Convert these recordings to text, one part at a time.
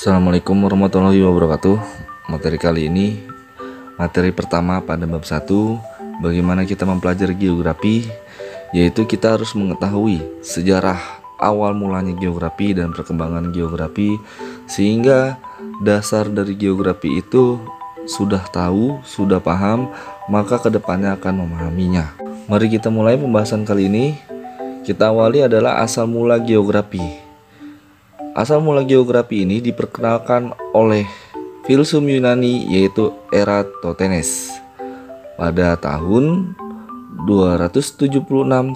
Assalamualaikum warahmatullahi wabarakatuh. Materi kali ini, materi pertama pada bab 1, bagaimana kita mempelajari geografi, yaitu kita harus mengetahui sejarah awal mulanya geografi dan perkembangan geografi, sehingga dasar dari geografi itu sudah tahu, sudah paham, maka kedepannya akan memahaminya. Mari kita mulai pembahasan kali ini. Kita awali adalah asal mula geografi. Asal mula geografi ini diperkenalkan oleh filsuf Yunani yaitu Eratosthenes pada tahun 276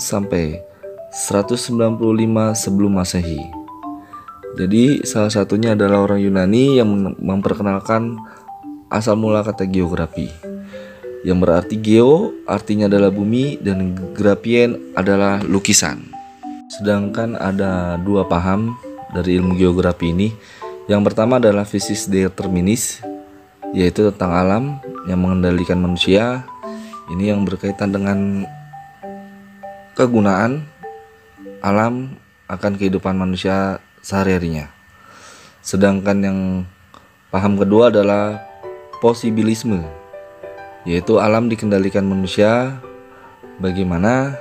sampai 195 sebelum Masehi. Jadi salah satunya adalah orang Yunani yang memperkenalkan asal mula kata geografi, yang berarti geo artinya adalah bumi dan grafien adalah lukisan. Sedangkan ada dua paham dari ilmu geografi ini. Yang pertama adalah physis determinis, yaitu tentang alam yang mengendalikan manusia. Ini yang berkaitan dengan kegunaan alam akan kehidupan manusia sehari-harinya. Sedangkan yang paham kedua adalah posibilisme, yaitu alam dikendalikan manusia, bagaimana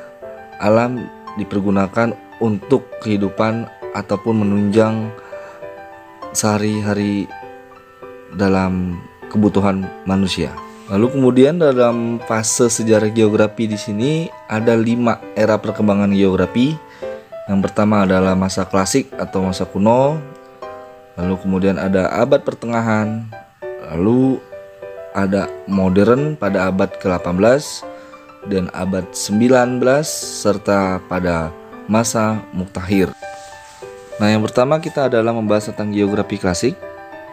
alam dipergunakan untuk kehidupan ataupun menunjang sehari-hari dalam kebutuhan manusia. Lalu kemudian dalam fase sejarah geografi di sini ada 5 era perkembangan geografi. Yang pertama adalah masa klasik atau masa kuno. Lalu kemudian ada abad pertengahan. Lalu ada modern pada abad ke-18 dan abad 19 serta pada masa Muktahir. Nah, yang pertama kita adalah membahas tentang geografi klasik.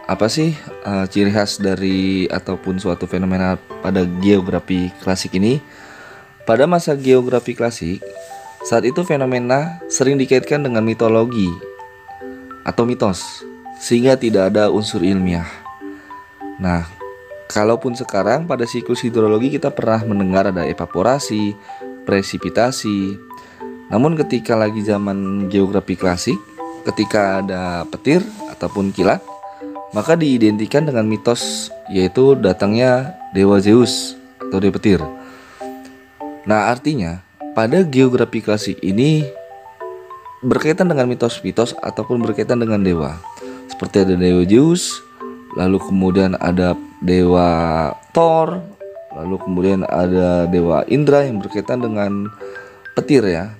Apa sih ciri khas dari ataupun suatu fenomena pada geografi klasik ini? Pada masa geografi klasik, saat itu fenomena sering dikaitkan dengan mitologi atau mitos, sehingga tidak ada unsur ilmiah. Nah, kalaupun sekarang pada siklus hidrologi kita pernah mendengar ada evaporasi, presipitasi. Namun ketika lagi zaman geografi klasik, ketika ada petir ataupun kilat, maka diidentikan dengan mitos, yaitu datangnya dewa Zeus atau dewa petir. Nah, artinya pada geografi klasik ini berkaitan dengan mitos-mitos ataupun berkaitan dengan dewa. Seperti ada dewa Zeus, lalu kemudian ada dewa Thor, lalu kemudian ada dewa Indra yang berkaitan dengan petir ya,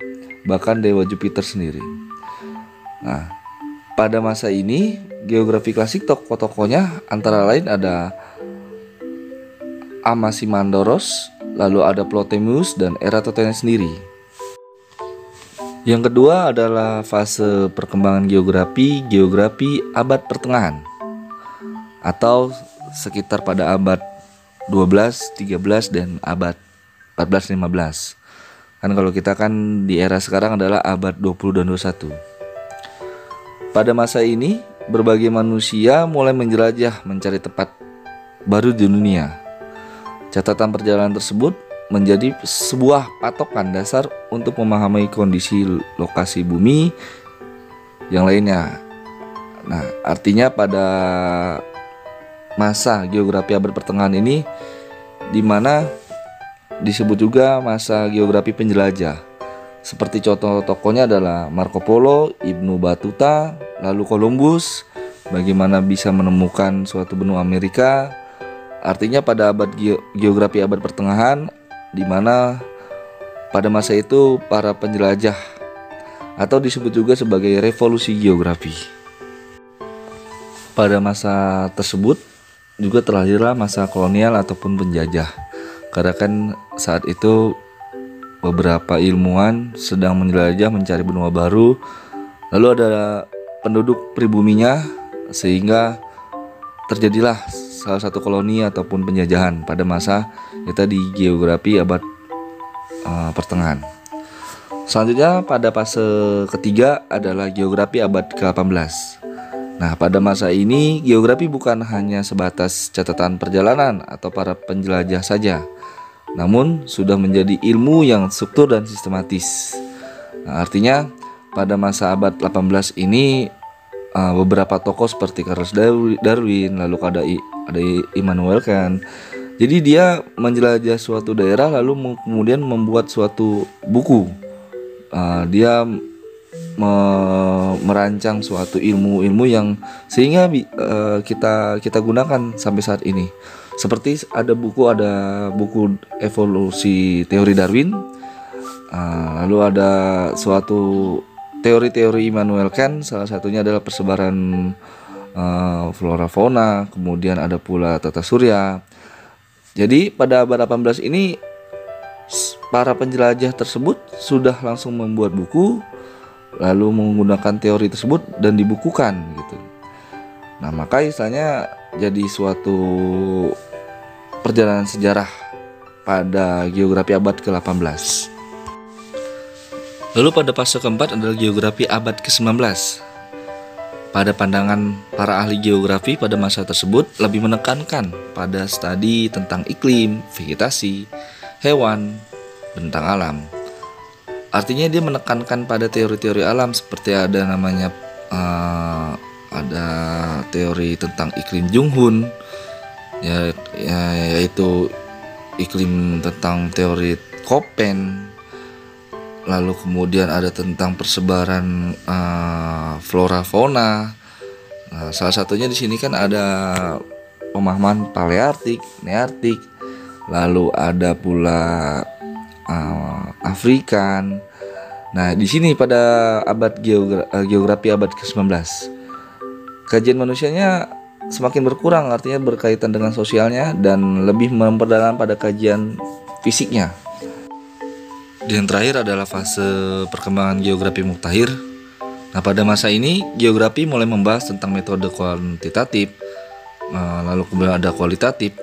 bahkan dewa Jupiter sendiri. Nah, pada masa ini geografi klasik tokoh-tokohnya antara lain ada Amasimandoros, lalu ada Ptolemeus dan Eratosthenes sendiri. Yang kedua adalah fase perkembangan geografi abad pertengahan atau sekitar pada abad 12, 13 dan abad 14-15. Kan kalau kita kan di era sekarang adalah abad 20 dan 21. Pada masa ini, berbagai manusia mulai menjelajah mencari tempat baru di dunia. Catatan perjalanan tersebut menjadi sebuah patokan dasar untuk memahami kondisi lokasi bumi yang lainnya. Nah, artinya pada masa geografi abad pertengahan ini, di mana disebut juga masa geografi penjelajah. Seperti contoh tokohnya adalah Marco Polo, Ibnu Battuta, lalu Columbus, bagaimana bisa menemukan suatu benua Amerika. Artinya pada abad geografi abad pertengahan, di mana pada masa itu para penjelajah atau disebut juga sebagai revolusi geografi. Pada masa tersebut juga terlahirlah masa kolonial ataupun penjajah. Karena kan saat itu beberapa ilmuwan sedang menjelajah mencari benua baru, lalu ada penduduk pribuminya, sehingga terjadilah salah satu koloni ataupun penjajahan pada masa kita di geografi abad pertengahan. Selanjutnya pada fase ketiga adalah geografi abad ke-18. Nah, pada masa ini geografi bukan hanya sebatas catatan perjalanan atau para penjelajah saja, namun sudah menjadi ilmu yang struktur dan sistematis. Nah, artinya pada masa abad 18 ini beberapa tokoh seperti Charles Darwin, lalu ada Immanuel Kant. Jadi dia menjelajah suatu daerah lalu kemudian membuat suatu buku. Dia merancang suatu ilmu-ilmu yang sehingga kita gunakan sampai saat ini. Seperti ada buku evolusi teori Darwin, lalu ada suatu teori-teori Immanuel Kant, salah satunya adalah persebaran flora fauna, kemudian ada pula tata surya. Jadi pada abad 18 ini para penjelajah tersebut sudah langsung membuat buku, lalu menggunakan teori tersebut dan dibukukan gitu. Nah, maka istilahnya jadi suatu perjalanan sejarah pada geografi abad ke-18. Lalu pada fase keempat adalah geografi abad ke-19. Pada pandangan para ahli geografi pada masa tersebut lebih menekankan pada studi tentang iklim, vegetasi, hewan, bentang alam. Artinya dia menekankan pada teori-teori alam seperti ada namanya ada teori tentang iklim Junghun, yaitu iklim tentang teori Köppen. Lalu kemudian ada tentang persebaran flora fauna. Nah, salah satunya di sini kan ada pemahaman Paleartik, Neartik, lalu ada pula Afrikan. Nah, di sini pada abad geografi abad ke-19, kajian manusianya semakin berkurang, artinya berkaitan dengan sosialnya dan lebih memperdalam pada kajian fisiknya. Dan terakhir adalah fase perkembangan geografi muktahir. Nah, pada masa ini geografi mulai membahas tentang metode kuantitatif, lalu kemudian ada kualitatif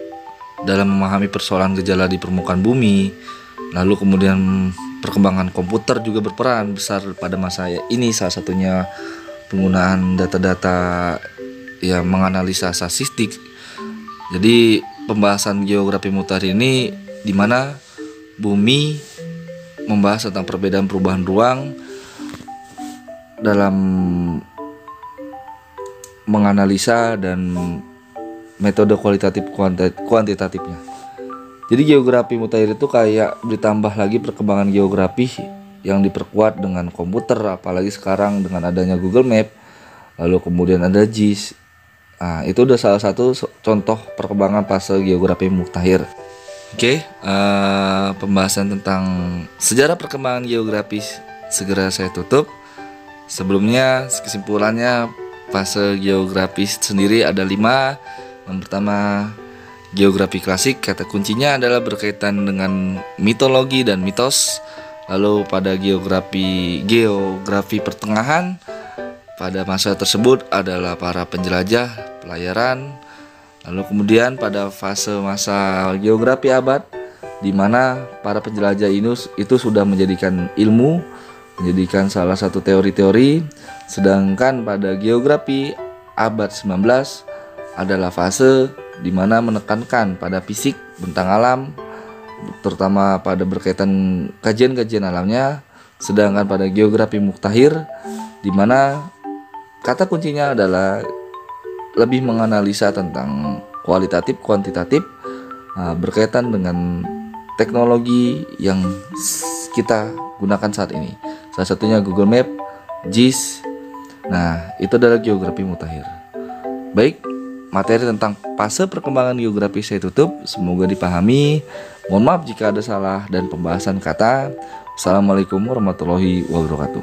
dalam memahami persoalan gejala di permukaan bumi. Lalu kemudian perkembangan komputer juga berperan besar pada masa ini, salah satunya penggunaan data-data yang menganalisa statistik. Jadi pembahasan geografi muktahir ini di mana bumi membahas tentang perbedaan perubahan ruang dalam menganalisa dan metode kualitatif kuantitatifnya. Jadi geografi muktahir itu kayak ditambah lagi perkembangan geografi yang diperkuat dengan komputer, apalagi sekarang dengan adanya Google Map, lalu kemudian ada GIS. Nah, itu udah salah satu contoh perkembangan fase geografi muktahir. Oke, pembahasan tentang sejarah perkembangan geografi segera saya tutup. Sebelumnya, kesimpulannya fase geografi sendiri ada 5. Yang pertama, geografi klasik, kata kuncinya adalah berkaitan dengan mitologi dan mitos. Lalu pada geografi pertengahan, pada masa tersebut adalah para penjelajah, pelayaran. Lalu kemudian pada fase masa geografi abad, di mana para penjelajah itu sudah menjadikan ilmu, menjadikan salah satu teori-teori. Sedangkan pada geografi abad 19 adalah fase di mana menekankan pada fisik, bentang alam, terutama pada berkaitan kajian-kajian alamnya. Sedangkan pada geografi muktahir, di mana kata kuncinya adalah lebih menganalisa tentang kualitatif, kuantitatif, berkaitan dengan teknologi yang kita gunakan saat ini. Salah satunya Google Map, GIS. Nah, itu adalah geografi muktahir. Baik, materi tentang fase perkembangan geografi saya tutup. Semoga dipahami. Mohon maaf jika ada salah dan pembahasan kata. Assalamualaikum warahmatullahi wabarakatuh.